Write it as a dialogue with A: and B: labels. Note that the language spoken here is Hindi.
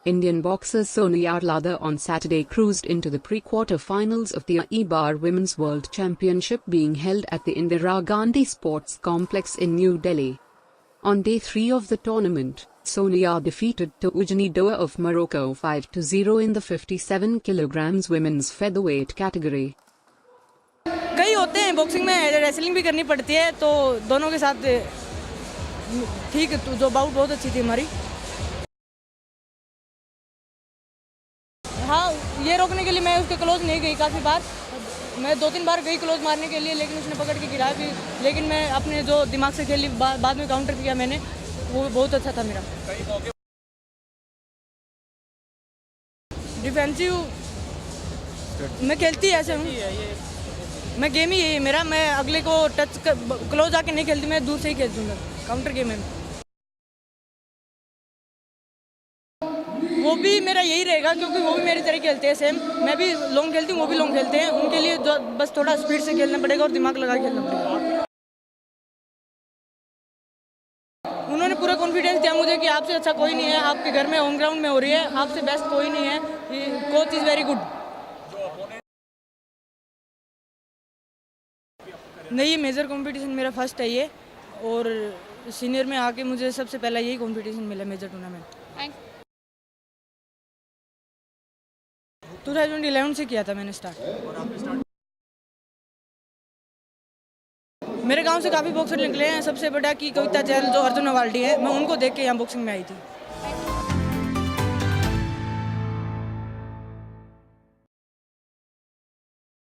A: Indian boxer Sonia Lather on Saturday cruised into the pre-quarter-finals of the AIBA Women's World Championship being held at the Indira Gandhi Sports Complex in New Delhi. On day 3 of the tournament, Sonia defeated Toujani Doaa of Morocco 5-0 in the 57 kg women's featherweight category.
B: कई होते हैं बॉक्सिंग में, रेसलिंग भी करनी पड़ती है, तो दोनों के साथ ठीक जो बाउट बहुत अच्छी थी हमारी। हाँ, ये रोकने के लिए मैं उसके क्लोज नहीं गई काफ़ी बार। मैं 2-3 बार गई क्लोज मारने के लिए, लेकिन उसने पकड़ के गिराया भी। लेकिन मैं अपने जो दिमाग से खेली, बाद में काउंटर किया मैंने, वो बहुत अच्छा था मेरा। डिफेंसिव मैं खेलती ऐसे हूँ, मैं गेम ही यही है मेरा। मैं अगले को टच क्लोज आके नहीं खेलती, मैं दूर से ही खेलती हूँ। काउंटर गेम है वो भी मेरा यही रहेगा, क्योंकि वो भी मेरी तरह खेलते हैं सेम। मैं भी लॉन्ग खेलती हूँ, वो भी लॉन्ग खेलते हैं। उनके लिए बस थोड़ा स्पीड से खेलना पड़ेगा और दिमाग लगा के खेलना पड़ेगा। उन्होंने पूरा कॉन्फिडेंस दिया मुझे कि आपसे अच्छा कोई नहीं है, आपके घर में होम ग्राउंड में हो रही है, आपसे बेस्ट कोई नहीं है, कोच इज़ वेरी गुड। नहीं, ये मेजर कंपटीशन मेरा फर्स्ट है ये, और सीनियर में आके मुझे सबसे पहला यही कंपटीशन मिला, मेजर टूर्नामेंट। 2011 से किया था मैंने स्टार्ट। मेरे गांव से काफ़ी बॉक्सर निकले हैं। सबसे बड़ा की कविता जैल जो अर्जुन अवार्डी है, मैं उनको देख के यहाँ बॉक्सिंग में आई थी।